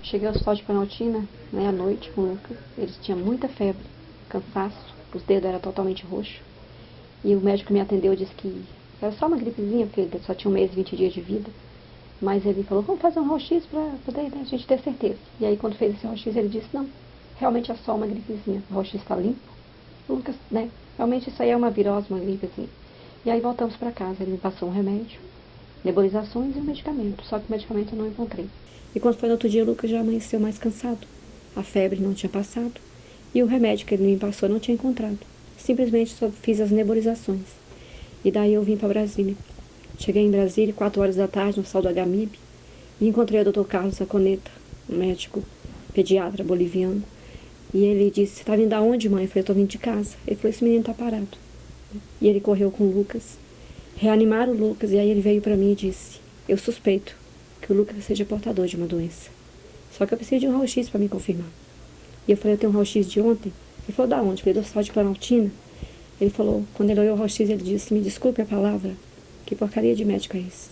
Cheguei ao hospital de Planaltina, né, à noite com o Lucas. Ele tinha muita febre, cansaço, os dedos eram totalmente roxos. E o médico me atendeu e disse que era só uma gripezinha, porque ele só tinha 1 mês e 20 dias de vida. Mas ele falou, vamos fazer um raio-x para poder, né, a gente ter certeza. E aí quando fez esse raio-x ele disse, não, realmente é só uma gripezinha. O raio-x está limpo. O Lucas, né, realmente isso aí é uma virose, uma gripezinha. E aí voltamos para casa, ele me passou um remédio, nebulizações e um medicamento. Só que o medicamento eu não encontrei. E quando foi no outro dia, o Lucas já amanheceu mais cansado. A febre não tinha passado. E o remédio que ele me passou não tinha encontrado. Simplesmente só fiz as nebulizações. E daí eu vim para Brasília. Cheguei em Brasília, 4 horas da tarde, no hospital do HMIB. E encontrei o Dr. Carlos Aconeta, um médico pediatra boliviano. E ele disse, você tá vindo da onde, mãe? Eu falei, eu tô vindo de casa. Ele falou, esse menino tá parado. E ele correu com o Lucas. Reanimaram o Lucas e aí ele veio para mim e disse, eu suspeito que o Lucas seja portador de uma doença. Só que eu preciso de um raio-x para me confirmar. E eu falei, eu tenho um raio-x de ontem. Ele falou, da onde? Eu falei, do hospital de Planaltina. Ele falou, quando ele olhou o raio-x, ele disse, me desculpe a palavra, que porcaria de médico é esse?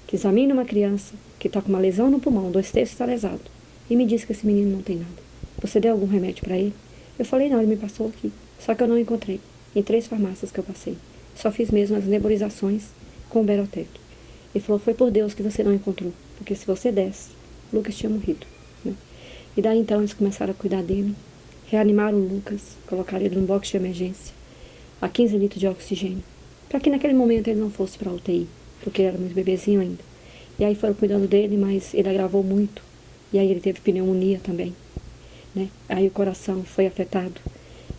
Que examina uma criança que está com uma lesão no pulmão, 2/3 está lesado, e me disse que esse menino não tem nada. Você deu algum remédio para ele? Eu falei, não, ele me passou aqui. Só que eu não encontrei. Em 3 farmácias que eu passei. Só fiz mesmo as nebulizações com o Berotec. Ele falou, foi por Deus que você não encontrou. Porque se você desse, o Lucas tinha morrido. Né? E daí então eles começaram a cuidar dele. Reanimaram o Lucas, colocaram ele num box de emergência. A 15 litros de oxigênio. Para que naquele momento ele não fosse para a UTI. Porque ele era muito bebezinho ainda. E aí foram cuidando dele, mas ele agravou muito. E aí ele teve pneumonia também. Né? Aí o coração foi afetado.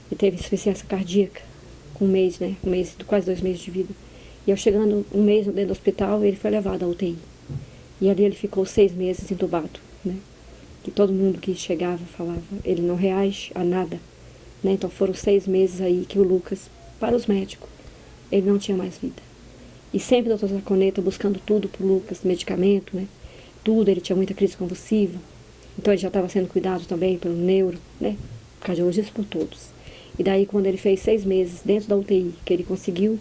Ele teve insuficiência cardíaca. Com 1 mês, né? 1 mês, quase 2 meses de vida. E eu chegando 1 mês dentro do hospital, ele foi levado à UTI. E ali ele ficou 6 meses entubado, né? Que todo mundo que chegava falava, ele não reage a nada, né? Então foram 6 meses aí que o Lucas, para os médicos, ele não tinha mais vida. E sempre o Dr. Zaconeta buscando tudo pro Lucas, medicamento, né? Tudo, ele tinha muita crise convulsiva. Então ele já estava sendo cuidado também pelo neuro, né? Cardiologista, por todos. E daí quando ele fez 6 meses dentro da UTI, que ele conseguiu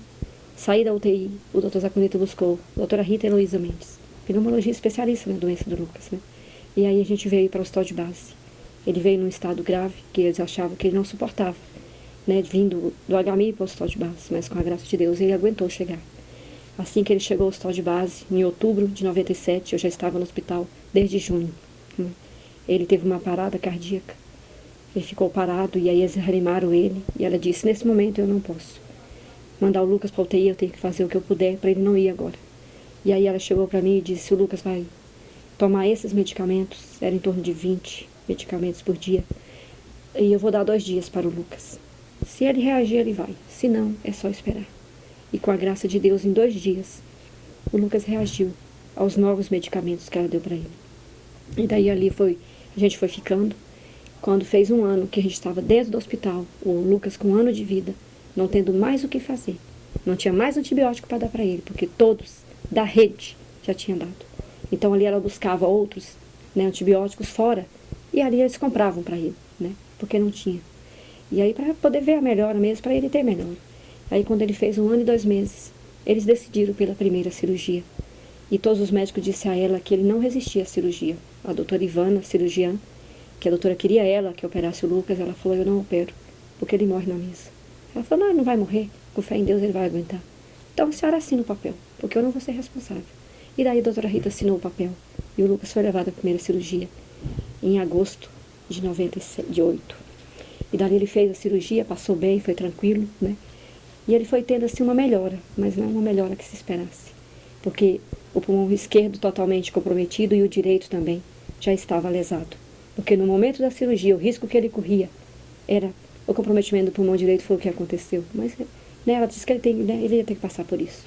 sair da UTI, o Dr. Zaconeta buscou a doutora Rita Heloísa Mendes, pneumologia especialista na doença do Lucas, né? E aí a gente veio para o hospital de base. Ele veio num estado grave, que eles achavam que ele não suportava, né? Vindo do HMI para o hospital de base, mas com a graça de Deus ele aguentou chegar. Assim que ele chegou ao hospital de base, em outubro de 97, eu já estava no hospital desde junho. Né? Ele teve uma parada cardíaca. Ele ficou parado e aí eles reanimaram ele. E ela disse, nesse momento eu não posso mandar o Lucas para a UTI, eu tenho que fazer o que eu puder para ele não ir agora. E aí ela chegou para mim e disse, o Lucas vai tomar esses medicamentos, era em torno de 20 medicamentos por dia, e eu vou dar 2 dias para o Lucas. Se ele reagir, ele vai. Se não, é só esperar. E com a graça de Deus, em 2 dias, o Lucas reagiu aos novos medicamentos que ela deu para ele. E daí ali a gente foi ficando. Quando fez 1 ano que a gente estava dentro do hospital, o Lucas com 1 ano de vida, não tendo mais o que fazer. Não tinha mais antibiótico para dar para ele, porque todos da rede já tinham dado. Então ali ela buscava outros, né, antibióticos fora, e ali eles compravam para ele, né, porque não tinha. E aí para poder ver a melhora mesmo, para ele ter melhora. Aí quando ele fez 1 ano e 2 meses, eles decidiram pela primeira cirurgia. E todos os médicos disseram a ela que ele não resistia à cirurgia. A doutora Ivana, cirurgiã, que a doutora queria ela que operasse o Lucas, ela falou, eu não opero, porque ele morre na mesa. Ela falou, não, ele não vai morrer, com fé em Deus ele vai aguentar. Então a senhora assina o papel, porque eu não vou ser responsável. E daí a doutora Rita assinou o papel, e o Lucas foi levado à primeira cirurgia, em agosto de 98. E daí ele fez a cirurgia, passou bem, foi tranquilo, né? E ele foi tendo assim uma melhora, mas não uma melhora que se esperasse. Porque o pulmão esquerdo totalmente comprometido e o direito também já estava lesado. Porque no momento da cirurgia, o risco que ele corria era o comprometimento do pulmão direito, foi o que aconteceu. Mas né, ela disse que ele ia ter que passar por isso.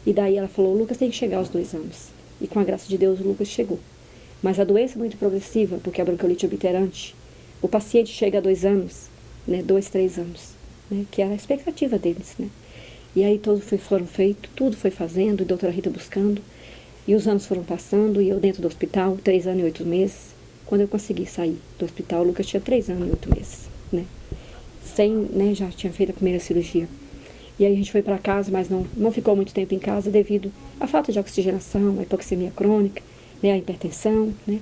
E daí ela falou, o Lucas tem que chegar aos 2 anos. E com a graça de Deus, o Lucas chegou. Mas a doença é muito progressiva, porque a bronquiolite obterante, o paciente chega a 2 anos, né, 2, 3 anos, né, que era a expectativa deles, né. E aí todos foram feitos, tudo foi fazendo, e a doutora Rita buscando, e os anos foram passando, e eu dentro do hospital, 3 anos e 8 meses, quando eu consegui sair do hospital, o Lucas tinha 3 anos e 8 meses, né, já tinha feito a primeira cirurgia. E aí a gente foi para casa, mas não ficou muito tempo em casa devido à falta de oxigenação, a hipoxemia crônica, né, a hipertensão, né.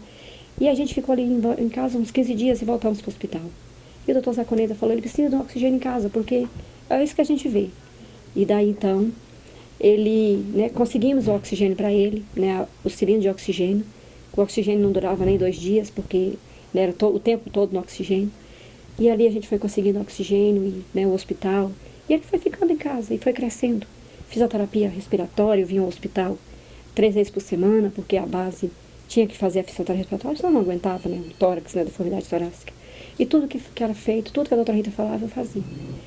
E a gente ficou ali em casa uns 15 dias e voltamos para o hospital. E o doutor Zaconeta falou, ele precisa de um oxigênio em casa, porque é isso que a gente vê. E daí então, ele, né, conseguimos o oxigênio para ele, né, o cilindro de oxigênio. O oxigênio não durava nem 2 dias, porque né, era o tempo todo no oxigênio. E ali a gente foi conseguindo oxigênio, e né, o hospital. E ele foi ficando em casa e foi crescendo. Fisioterapia respiratória, eu vinha ao hospital 3 vezes por semana, porque a base tinha que fazer a fisioterapia respiratória, senão não aguentava, né, o tórax, né, a deformidade torácica. E tudo que era feito, tudo que a doutora Rita falava, eu fazia.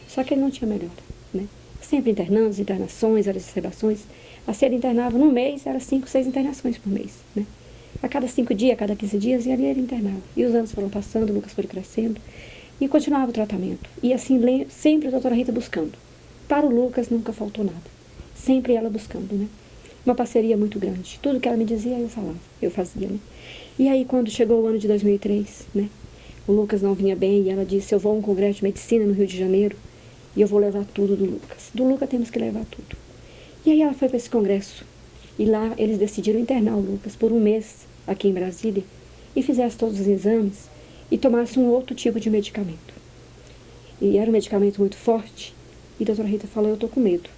Só que ele não tinha melhora, né. Sempre internando, internações, exacerbações. Se ele internava no mês, era 5, 6 internações por mês, né. A cada 5 dias, a cada 15 dias, e ali ele internava. E os anos foram passando, o Lucas foi crescendo, e continuava o tratamento. E assim, sempre a doutora Rita buscando. Para o Lucas nunca faltou nada. Sempre ela buscando, né. Uma parceria muito grande. Tudo que ela me dizia, eu falava, eu fazia, né. E aí, quando chegou o ano de 2003, né, o Lucas não vinha bem, e ela disse, eu vou a um congresso de medicina no Rio de Janeiro, e eu vou levar tudo do Lucas. Do Lucas temos que levar tudo. E aí ela foi para esse congresso. E lá eles decidiram internar o Lucas por 1 mês, aqui em Brasília, e fizesse todos os exames, e tomasse um outro tipo de medicamento. E era um medicamento muito forte, e a doutora Rita falou, eu estou com medo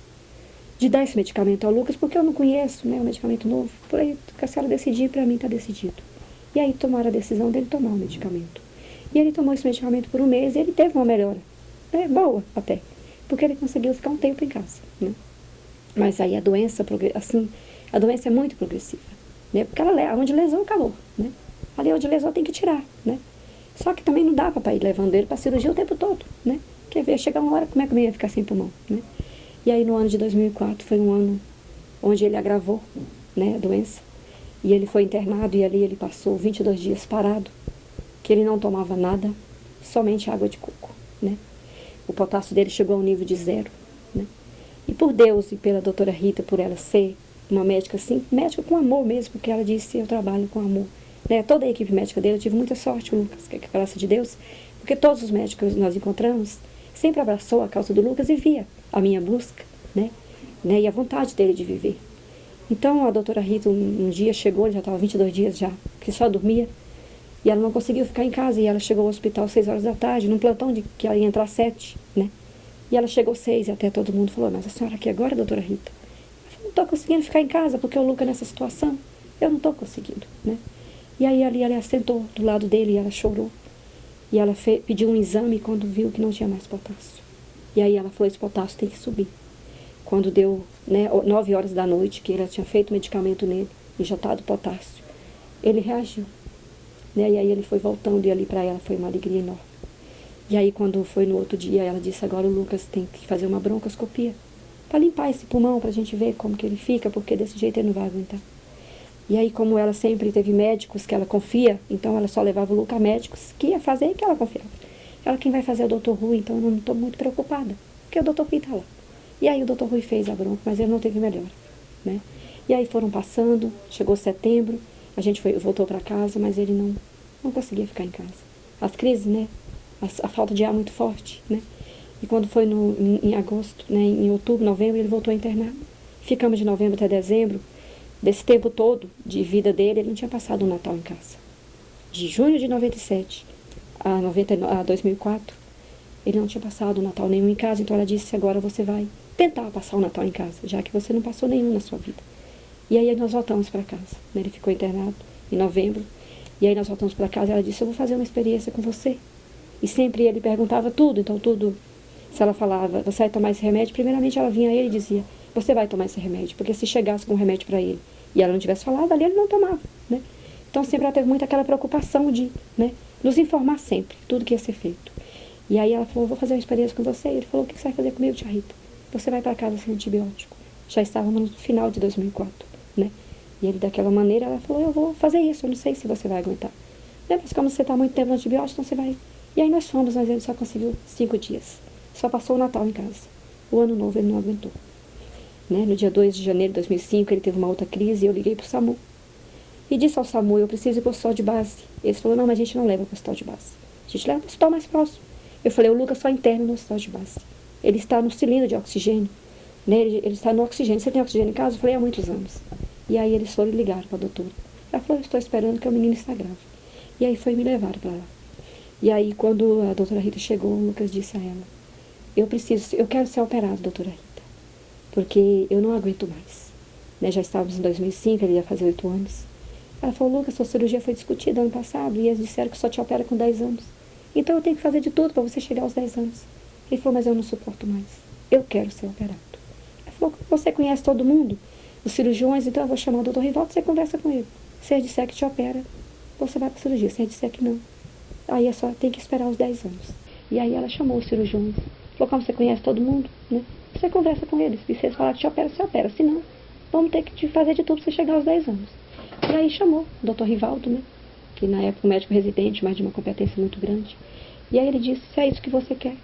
de dar esse medicamento ao Lucas, porque eu não conheço, né, um medicamento novo. Por aí, se a senhora decidir, para mim está decidido. E aí tomaram a decisão dele tomar o medicamento. E ele tomou esse medicamento por 1 mês, e ele teve uma melhora, né, boa até, porque ele conseguiu ficar um tempo em casa, né. Mas aí a doença, assim, a doença é muito progressiva, né, porque onde lesão acabou, né. Ali onde lesão tem que tirar, né. Só que também não dava para ir levando ele para cirurgia o tempo todo, né. Quer ver, chegar uma hora, como é que eu ia ficar sem pulmão, né. E aí no ano de 2004 foi um ano onde ele agravou, né, a doença. E ele foi internado e ali ele passou 22 dias parado, que ele não tomava nada, somente água de coco, né. O potássio dele chegou ao nível de 0, né. E por Deus e pela doutora Rita, por ela ser uma médica assim, médica com amor mesmo, porque ela disse, eu trabalho com amor, né. Toda a equipe médica dele, eu tive muita sorte, o Lucas, que é a graça de Deus, porque todos os médicos que nós encontramos sempre abraçou a causa do Lucas e via a minha busca, né, e a vontade dele de viver. Então a doutora Rita um dia chegou, ele já estava 22 dias já, que só dormia, e ela não conseguiu ficar em casa, e ela chegou ao hospital às 6 horas da tarde, num plantão que ela ia entrar às 7, né, e ela chegou às 6, e até todo mundo falou, mas a senhora aqui agora, doutora Rita? Eu falei, não estou conseguindo ficar em casa, porque o Lucas nessa situação, eu não estou conseguindo, né. E aí ali ela sentou do lado dele, e ela chorou, e ela pediu um exame quando viu que não tinha mais potássio. E aí ela falou, esse potássio tem que subir. Quando deu, né, 9 horas da noite, que ela tinha feito medicamento nele, injetado potássio, ele reagiu, né, e aí ele foi voltando, e ali para ela foi uma alegria enorme. E aí quando foi no outro dia, ela disse, agora o Lucas tem que fazer uma broncoscopia, para limpar esse pulmão, para a gente ver como que ele fica, porque desse jeito ele não vai aguentar. E aí, como ela sempre teve médicos que ela confia, então ela só levava o Lucas a médicos que ia fazer e que ela confiava. Ela quem vai fazer é o doutor Rui, então eu não estou muito preocupada, porque o doutor Rui está lá. E aí o doutor Rui fez a bronca, mas ele não teve melhora, né. E aí foram passando, chegou setembro, a gente voltou para casa, mas ele não conseguia ficar em casa. As crises, né, a falta de ar muito forte, né. E quando foi em agosto, né, em outubro, novembro, ele voltou a internar. Ficamos de novembro até dezembro. Desse tempo todo de vida dele, ele não tinha passado o Natal em casa. De junho de 97 a 2004, ele não tinha passado o Natal nenhum em casa, então ela disse, agora você vai tentar passar o Natal em casa, já que você não passou nenhum na sua vida. E aí nós voltamos para casa, né? Ele ficou internado em novembro, e aí nós voltamos para casa, ela disse, eu vou fazer uma experiência com você. E sempre ele perguntava tudo, então tudo, se ela falava, você vai tomar esse remédio, primeiramente ela vinha a ele e dizia, você vai tomar esse remédio, porque se chegasse com um remédio para ele e ela não tivesse falado, ali ele não tomava, né? Então sempre ela teve muito aquela preocupação de, né, nos informar sempre, tudo que ia ser feito. E aí ela falou, vou fazer uma experiência com você. E ele falou, o que você vai fazer comigo, tia Rita? Você vai para casa sem antibiótico. Já estávamos no final de 2004, né? E ele daquela maneira, ela falou, eu vou fazer isso, eu não sei se você vai aguentar. Né? Mas como você está muito tempo no antibiótico, então você vai. E aí nós fomos, mas ele só conseguiu 5 dias. Só passou o Natal em casa. O ano novo ele não aguentou. Né? No dia 2 de janeiro de 2005, ele teve uma outra crise e eu liguei para o SAMU. E disse ao SAMU, eu preciso ir para o hospital de base. Eles falaram, não, mas a gente não leva para o hospital de base. A gente leva para o hospital mais próximo. Eu falei, o Lucas só interno no hospital de base. Ele está no cilindro de oxigênio. Né? Ele está no oxigênio. Você tem oxigênio em casa? Eu falei, há muitos anos. E aí eles foram ligar para a doutora. Ela falou, eu estou esperando que o menino está grave. E aí foi me levar para lá. E aí, quando a doutora Rita chegou, o Lucas disse a ela: eu quero ser operado, doutora Rita, porque eu não aguento mais. Né, já estávamos em 2005, ele ia fazer 8 anos. Ela falou: Lucas, sua cirurgia foi discutida ano passado e eles disseram que só te opera com 10 anos. Então eu tenho que fazer de tudo para você chegar aos 10 anos. Ele falou: mas eu não suporto mais. Eu quero ser operado. Ela falou: você conhece todo mundo, os cirurgiões, então eu vou chamar o doutor Rivaldo, você conversa com ele. Se ele disser que te opera, você vai para a cirurgia. Se ele disser que não, aí é só, tem que esperar os 10 anos. E aí ela chamou os cirurgiões. Falou: como você conhece todo mundo, né? Você conversa com eles. E se eles falarem que te opera, você opera. Se não, vamos ter que te fazer de tudo para você chegar aos 10 anos. E aí chamou o doutor Rivaldo, né? Que na época o médico residente, mas de uma competência muito grande. E aí ele disse: se é isso que você quer.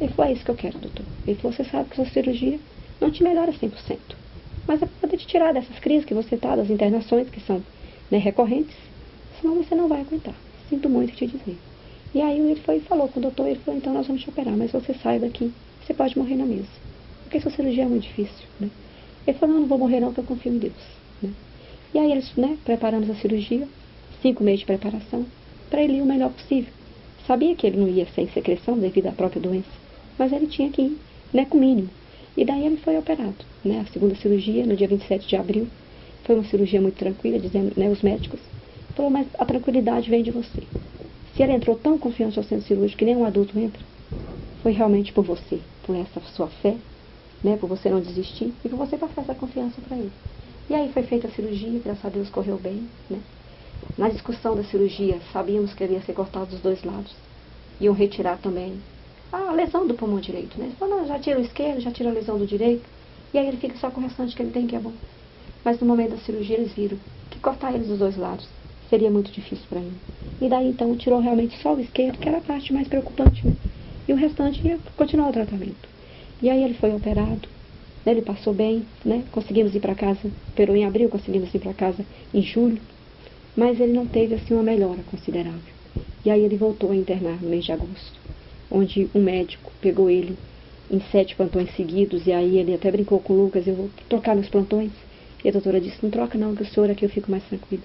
Ele falou: é isso que eu quero, doutor. Ele falou: você sabe que sua cirurgia não te melhora 100%. Mas é para poder te tirar dessas crises que você está, das internações que são, né, recorrentes. Senão você não vai aguentar. Sinto muito te dizer. E aí ele foi e falou com o doutor. Ele falou: então nós vamos te operar, mas você sai daqui, você pode morrer na mesa. Porque sua cirurgia é muito difícil, né? Ele falou: não vou morrer não, porque eu confio em Deus, né? E aí eles, né, preparamos a cirurgia, 5 meses de preparação, para ele ir o melhor possível. Sabia que ele não ia sem secreção devido à própria doença, mas ele tinha que ir, né, com o mínimo. E daí ele foi operado, né, a segunda cirurgia, no dia 27 de abril. Foi uma cirurgia muito tranquila, dizendo, né, os médicos, falou: mas a tranquilidade vem de você. Se ele entrou tão confiante ao centro cirúrgico que nem um adulto entra, foi realmente por você, por essa sua fé, né, por você não desistir e por você passar essa confiança para ele. E aí foi feita a cirurgia, graças a Deus correu bem, né? Na discussão da cirurgia, sabíamos que ele ia ser cortado dos 2 lados. Iam retirar também a lesão do pulmão direito, né? Ele falou: não, já tira o esquerdo, já tira a lesão do direito, e aí ele fica só com o restante que ele tem, que é bom. Mas no momento da cirurgia eles viram que cortar ele dos 2 lados seria muito difícil para ele. E daí então tirou realmente só o esquerdo, que era a parte mais preocupante, né? E o restante ia continuar o tratamento. E aí ele foi operado, né? Ele passou bem, né? Conseguimos ir para casa, operou em abril, conseguimos ir para casa em julho, mas ele não teve assim uma melhora considerável. E aí ele voltou a internar no mês de agosto, onde um médico pegou ele em 7 plantões seguidos, e aí ele até brincou com o Lucas: eu vou trocar meus plantões. E a doutora disse: não troca não, que o senhor aqui eu fico mais tranquilo.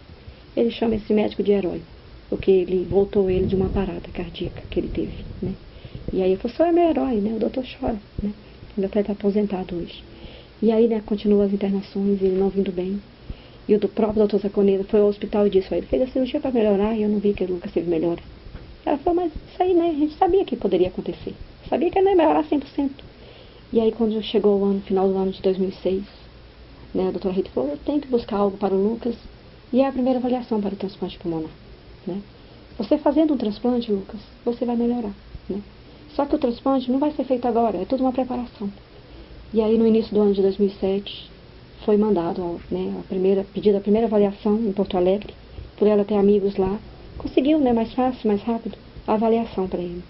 Ele chama esse médico de herói, porque ele voltou ele de uma parada cardíaca que ele teve, né? E aí ele falou: o senhor é meu herói, né? O doutor chora, né? Ele até está aposentado hoje. E aí, né, continuou as internações, ele não vindo bem. E o próprio doutor Saconeda foi ao hospital e disse a ele: fez a cirurgia para melhorar e eu não vi que ele nunca teve melhora. Ela falou: mas isso aí, né, a gente sabia que poderia acontecer. Sabia que ele não ia melhorar 100%. E aí, quando chegou o ano, final do ano de 2006, né, a doutora Rita falou: eu tenho que buscar algo para o Lucas. E é a primeira avaliação para o transplante pulmonar, né? Você fazendo um transplante, Lucas, você vai melhorar, né? Só que o transplante não vai ser feito agora, é tudo uma preparação. E aí, no início do ano de 2007, foi mandado, né, pedido a primeira avaliação em Porto Alegre, por ela ter amigos lá. Conseguiu, né, mais fácil, mais rápido, a avaliação para ele.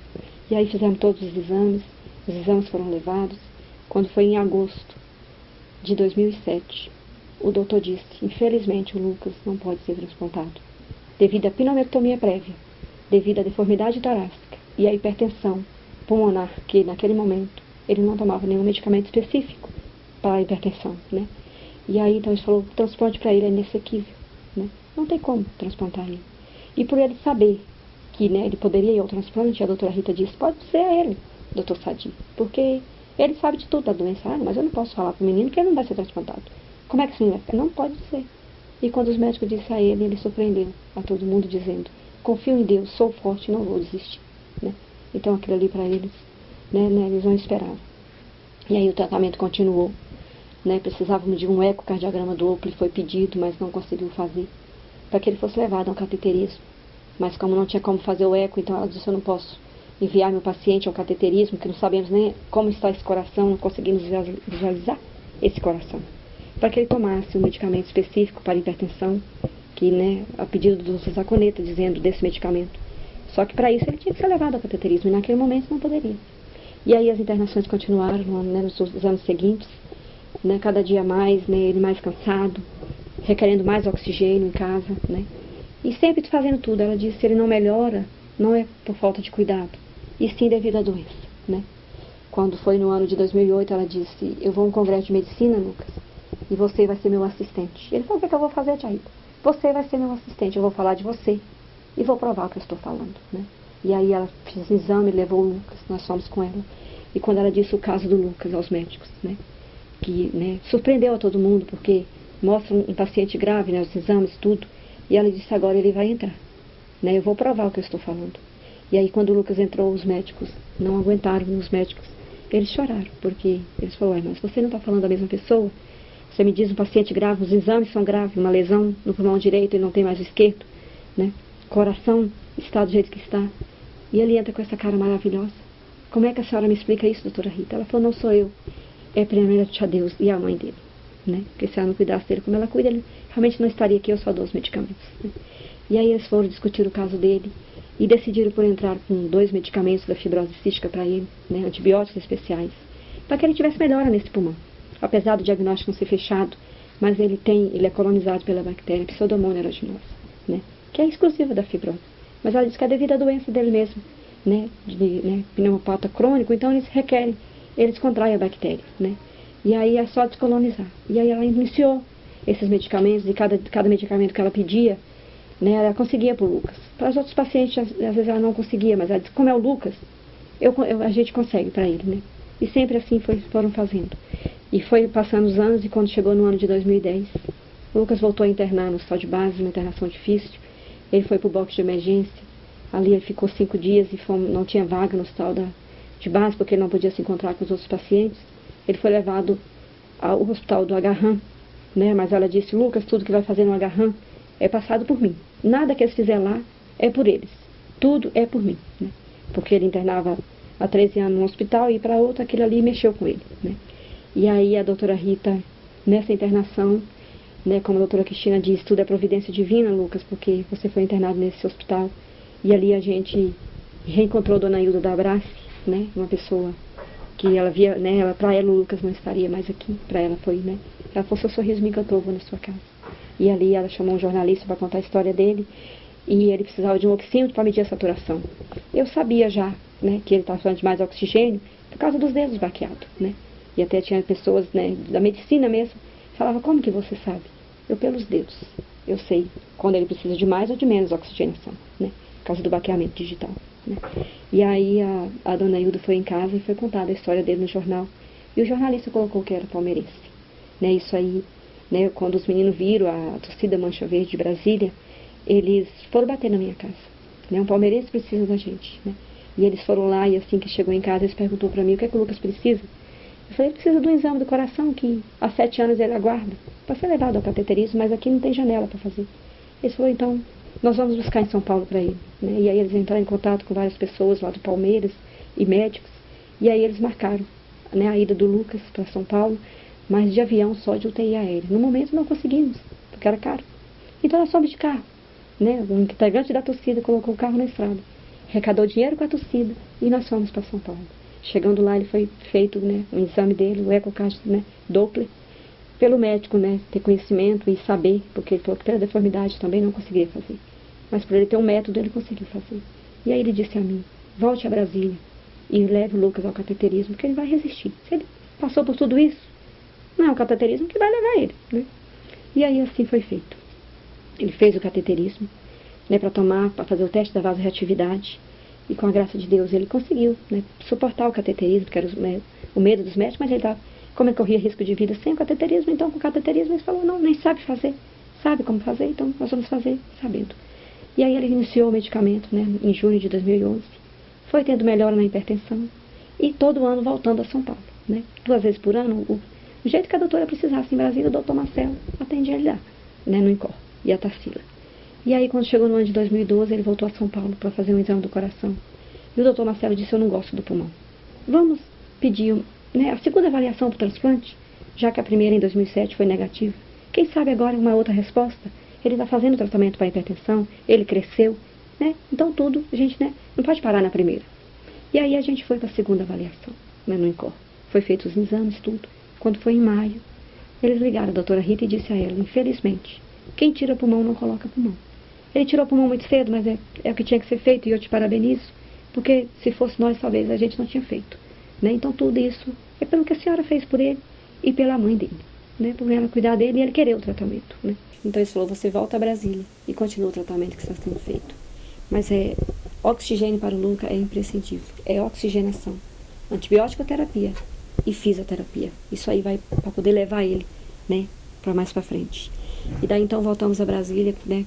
E aí fizemos todos os exames foram levados. Quando foi em agosto de 2007, o doutor disse: infelizmente o Lucas não pode ser transplantado, devido à pneumotomia prévia, devido à deformidade torácica e à hipertensão pulmonar, que naquele momento ele não tomava nenhum medicamento específico para a hipertensão, né? E aí então ele falou: o transplante para ele é inexequível, né? Não tem como transplantar ele. E por ele saber que, né, ele poderia ir ao transplante, a doutora Rita disse: pode ser ele, doutor Sadi, porque ele sabe de tudo da doença. Ah, mas eu não posso falar para o menino que ele não vai ser transplantado. Como é que assim vai ficar? Não pode ser. E quando os médicos disseram a ele, ele surpreendeu a todo mundo dizendo: confio em Deus, sou forte, não vou desistir, né? Então aquilo ali para eles, né, eles não esperavam. E aí o tratamento continuou, né? Precisávamos de um ecocardiograma duplo, foi pedido, mas não conseguiu fazer, para que ele fosse levado a um cateterismo. Mas como não tinha como fazer o eco, então ela disse: eu não posso enviar meu paciente ao cateterismo, que não sabemos nem como está esse coração, não conseguimos visualizar esse coração, para que ele tomasse um medicamento específico para hipertensão, que, né, a pedido do Dr. Saconeta, dizendo desse medicamento. Só que para isso ele tinha que ser levado ao cateterismo, e naquele momento não poderia. E aí as internações continuaram, né, nos anos seguintes, né, cada dia mais, né, ele mais cansado, requerendo mais oxigênio em casa, né, e sempre fazendo tudo. Ela disse: se ele não melhora, não é por falta de cuidado, e sim devido à doença, né. Quando foi no ano de 2008, ela disse: eu vou a um congresso de medicina, Lucas, e você vai ser meu assistente. Ele falou: o que eu vou fazer, tia Rita? Você vai ser meu assistente, eu vou falar de você e vou provar o que eu estou falando, né? E aí ela fez um exame, levou o Lucas, nós fomos com ela. E quando ela disse o caso do Lucas aos médicos, né? Que, né, surpreendeu a todo mundo, porque mostra um paciente grave, né, os exames, tudo. E ela disse, agora ele vai entrar, né? Eu vou provar o que eu estou falando. E aí quando o Lucas entrou, os médicos não aguentaram, os médicos, eles choraram, porque eles falaram, mas você não está falando da mesma pessoa? Você me diz um paciente grave, os exames são graves, uma lesão no pulmão direito e não tem mais o esquerdo, né? Coração está do jeito que está. E ele entra com essa cara maravilhosa. Como é que a senhora me explica isso, doutora Rita? Ela falou, não sou eu, é primeiramente a Deus e a mãe dele, né? Porque se ela não cuidasse dele como ela cuida, ele realmente não estaria aqui, eu só dou os medicamentos, né? E aí eles foram discutir o caso dele e decidiram por entrar com 2 medicamentos da fibrose cística para ele, né? Antibióticos especiais, para que ele tivesse melhora nesse pulmão. Apesar do diagnóstico não ser fechado, mas ele é colonizado pela bactéria Pseudomonas aeruginosa, né? Que é exclusiva da fibrose. Mas ela diz que é devido à doença dele mesmo, né? Pneumopata crônico, então eles contraem a bactéria, né? E aí é só descolonizar. E aí ela iniciou esses medicamentos, e cada medicamento que ela pedia, né, ela conseguia para o Lucas. Para os outros pacientes, às vezes ela não conseguia, mas ela disse, como é o Lucas, a gente consegue para ele, né? E sempre assim foram fazendo. E foi passando os anos, e quando chegou no ano de 2010, o Lucas voltou a internar no hospital de base, uma internação difícil. Ele foi para o box de emergência. Ali ele ficou 5 dias e não tinha vaga no hospital de base, porque ele não podia se encontrar com os outros pacientes. Ele foi levado ao hospital do Agarram, né? Mas ela disse, Lucas, tudo que vai fazer no Agarram é passado por mim. Nada que eles fizerem lá é por eles. Tudo é por mim, né? Porque ele internava há 13 anos num hospital e ir para outro, aquilo ali mexeu com ele, né? E aí a doutora Rita, nessa internação, né, como a doutora Cristina diz, tudo é providência divina, Lucas, porque você foi internado nesse hospital. E ali a gente reencontrou a dona Hilda da Abrace, né, uma pessoa que ela via, né, para ela o Lucas não estaria mais aqui, para ela foi, né, ela falou, seu sorriso me encantou, vou na sua casa. E ali ela chamou um jornalista para contar a história dele, e ele precisava de um oxímetro para medir a saturação. Eu sabia já, né, que ele estava falando de mais oxigênio, por causa dos dedos baqueados, né, e até tinha pessoas, né, da medicina mesmo, falava, como que você sabe? Eu pelos dedos, eu sei quando ele precisa de mais ou de menos oxigenação, né, por causa do baqueamento digital, né. E aí a dona Hilda foi em casa e foi contada a história dele no jornal, e o jornalista colocou que era palmeirense, né, isso aí, né, quando os meninos viram a torcida Mancha Verde de Brasília, eles foram bater na minha casa, né, um palmeirense precisa da gente, né, e eles foram lá e assim que chegou em casa, eles perguntou para mim, o que é que o Lucas precisa? Eu falei, ele precisa do exame do coração, que há 7 anos ele aguarda, para ser levado ao cateterismo, mas aqui não tem janela para fazer. Ele falou, então, nós vamos buscar em São Paulo para ele, né, e aí eles entraram em contato com várias pessoas lá do Palmeiras, e médicos, e aí eles marcaram, né, a ida do Lucas para São Paulo, mas de avião só, de UTI aérea. No momento não conseguimos, porque era caro. Então nós fomos de carro, né? O integrante da torcida colocou o carro na estrada, arrecadou dinheiro com a torcida e nós fomos para São Paulo. Chegando lá, ele foi feito, né, um exame dele, o ecocard, né, Doppler, pelo médico, né, ter conhecimento e saber, porque ele falou que pela deformidade também não conseguiria fazer. Mas por ele ter um método, ele conseguiu fazer. E aí ele disse a mim, volte a Brasília e leve o Lucas ao cateterismo, porque ele vai resistir. Se ele passou por tudo isso, não é o cateterismo que vai levar ele, né? E aí assim foi feito. Ele fez o cateterismo, né, para fazer o teste da vasorreatividade, e com a graça de Deus ele conseguiu, né, suportar o cateterismo, que era o medo dos médicos, mas ele estava, como ele corria risco de vida sem o cateterismo, então com o cateterismo ele falou, não, nem sabe fazer, sabe como fazer, então nós vamos fazer sabendo. E aí ele iniciou o medicamento, né, em junho de 2011, foi tendo melhora na hipertensão, e todo ano voltando a São Paulo, né, 2 vezes por ano, o jeito que a doutora precisasse em Brasília, o doutor Marcelo atendia ele lá, né, no INCOR, e a Tarsila. E aí, quando chegou no ano de 2012, ele voltou a São Paulo para fazer um exame do coração. E o doutor Marcelo disse, eu não gosto do pulmão. Vamos pedir, né, a segunda avaliação para o transplante, já que a primeira em 2007 foi negativa. Quem sabe agora uma outra resposta? Ele está fazendo tratamento para hipertensão, ele cresceu, né? Então tudo, a gente, né, não pode parar na primeira. E aí a gente foi para a segunda avaliação, né, no INCOR. Foi feito os exames, tudo. Quando foi em maio, eles ligaram a doutora Rita e disse a ela, infelizmente, quem tira pulmão não coloca pulmão. Ele tirou o pulmão muito cedo, mas é o que tinha que ser feito, e eu te parabenizo, porque se fosse nós, talvez a gente não tinha feito, né? Então tudo isso é pelo que a senhora fez por ele e pela mãe dele, né? Por ela cuidar dele e ele querer o tratamento, né? Então ele falou, você volta a Brasília e continua o tratamento que está sendo feito. Mas oxigênio para o Lucas é imprescindível. É oxigenação. Antibiótico terapia e fisioterapia. Isso aí vai para poder levar ele, né, para mais para frente. E daí então voltamos a Brasília, né,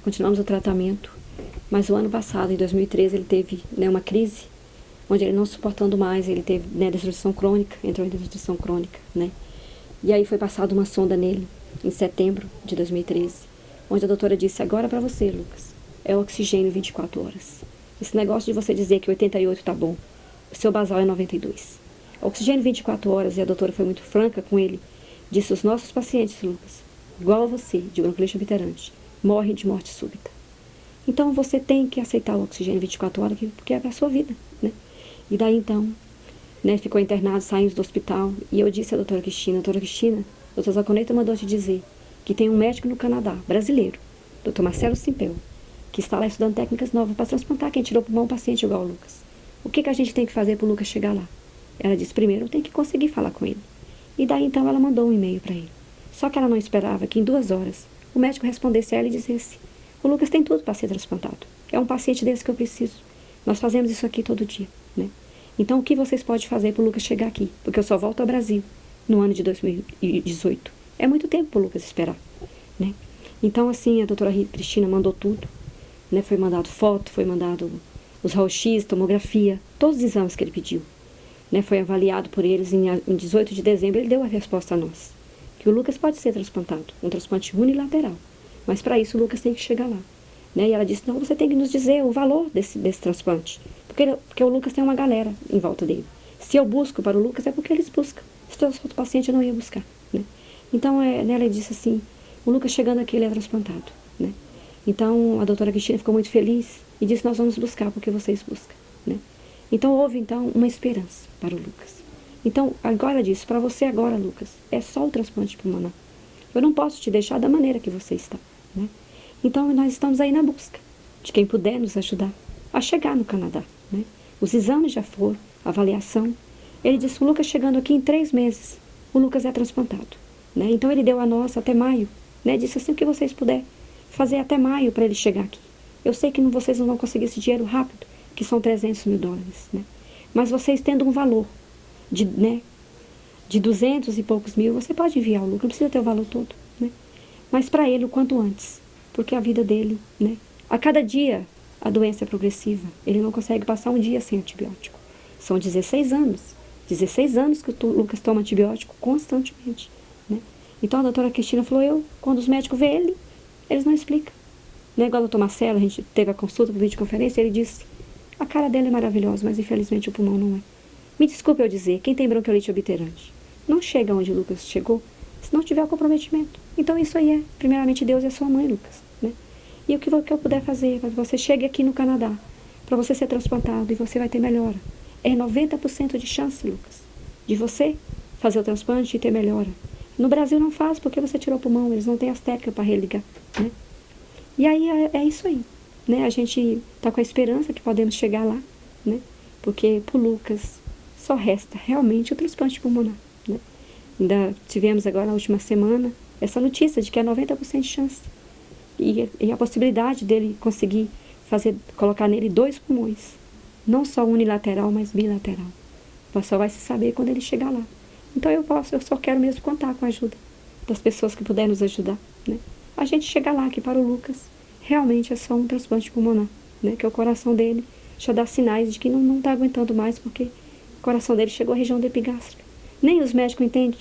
continuamos o tratamento. Mas o ano passado, em 2013, ele teve, né, uma crise, onde ele não suportando mais, ele teve, né, destruição crônica, entrou em destruição crônica, né. E aí foi passada uma sonda nele, em setembro de 2013, onde a doutora disse: agora para você, Lucas, é oxigênio 24 horas. Esse negócio de você dizer que 88 tá bom, o seu basal é 92. Oxigênio 24 horas, e a doutora foi muito franca com ele, disse: os nossos pacientes, Lucas, igual a você, de bronquiolite obterante, morrem de morte súbita. Então você tem que aceitar o oxigênio 24 horas, porque é para a sua vida, né? E daí então, né, ficou internado, saímos do hospital, e eu disse à doutora Cristina: a doutora Zaconeta mandou te dizer que tem um médico no Canadá, brasileiro, doutor Marcelo Simpel, que está lá estudando técnicas novas para transplantar quem tirou pulmão um paciente igual o Lucas. O que a gente tem que fazer para o Lucas chegar lá? Ela disse: primeiro eu tenho que conseguir falar com ele. E daí então ela mandou um e-mail para ele. Só que ela não esperava que em 2 horas o médico respondesse a ela e dissesse: o Lucas tem tudo para ser transplantado. É um paciente desse que eu preciso. Nós fazemos isso aqui todo dia, né? Então o que vocês podem fazer para o Lucas chegar aqui? Porque eu só volto ao Brasil no ano de 2018. É muito tempo para o Lucas esperar, né? Então assim, a doutora Cristina mandou tudo, né? Foi mandado foto, foi mandado os raio-x, tomografia, todos os exames que ele pediu, né? Foi avaliado por eles em 18 de dezembro, ele deu a resposta a nós, que o Lucas pode ser transplantado, um transplante unilateral. Mas para isso o Lucas tem que chegar lá, né? E ela disse: não, você tem que nos dizer o valor desse transplante. Porque o Lucas tem uma galera em volta dele. Se eu busco para o Lucas, é porque eles buscam. Se fosse outro paciente, eu não ia buscar, né? Então, ela disse assim: o Lucas chegando aqui, ele é transplantado, né? Então, a doutora Cristina ficou muito feliz e disse: nós vamos buscar porque vocês buscam, né? Então, houve, então, uma esperança para o Lucas. Então, agora ela disse: para você agora, Lucas, é só o transplante pulmonar. Eu não posso te deixar da maneira que você está, né? Então, nós estamos aí na busca de quem puder nos ajudar a chegar no Canadá, né? Os exames já foram, a avaliação. Ele disse: o Lucas chegando aqui em 3 meses, o Lucas é transplantado, né? Então, ele deu a nós até maio, né? Disse assim: o que vocês puderem fazer até maio para ele chegar aqui. Eu sei que vocês não vão conseguir esse dinheiro rápido, que são $300 mil, né? Mas vocês tendo um valor de 200 e poucos mil, você pode enviar o Lucas, não precisa ter o valor todo, né? Mas para ele o quanto antes, porque a vida dele, né? A cada dia a doença é progressiva, ele não consegue passar um dia sem antibiótico. São 16 anos, 16 anos que o Lucas toma antibiótico constantemente, né? Então a doutora Cristina falou: quando os médicos veem ele, eles não explicam. Não é igual o doutor Marcelo, a gente teve a consulta por videoconferência, ele disse: a cara dele é maravilhosa, mas infelizmente o pulmão não é. Me desculpe eu dizer, quem tem bronquiolite obterante não chega onde o Lucas chegou se não tiver o comprometimento. Então isso aí primeiramente Deus e a sua mãe, Lucas, né? E o que eu puder fazer para que você chegue aqui no Canadá, para você ser transplantado e você vai ter melhora. É 90% de chance, Lucas, de você fazer o transplante e ter melhora. No Brasil não faz porque você tirou o pulmão, eles não têm as técnicas para religar, né? E aí é isso aí, né? A gente está com a esperança que podemos chegar lá, né? Porque para o Lucas só resta realmente o transplante pulmonar, né? Ainda tivemos agora na última semana essa notícia de que é 90% de chance. E a possibilidade dele conseguir colocar nele 2 pulmões. Não só unilateral, mas bilateral. Mas só vai se saber quando ele chegar lá. Então eu só quero mesmo contar com a ajuda das pessoas que puderem nos ajudar, né? A gente chegar lá, que para o Lucas realmente é só um transplante pulmonar, né? Que o coração dele já dá sinais de que não está aguentando mais, porque o coração dele chegou à região da epigástrica. Nem os médicos entendem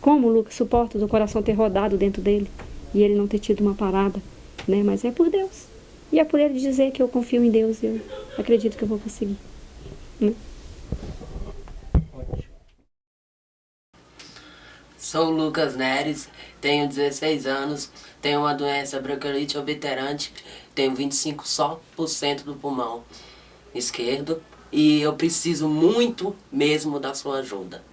como o Lucas suporta do coração ter rodado dentro dele e ele não ter tido uma parada, né? Mas é por Deus. E é por ele dizer que eu confio em Deus e eu acredito que eu vou conseguir, né? Sou o Lucas Neres, tenho 16 anos, tenho uma doença bronquiolite obterante, tenho 25% só do pulmão esquerdo e eu preciso muito mesmo da sua ajuda.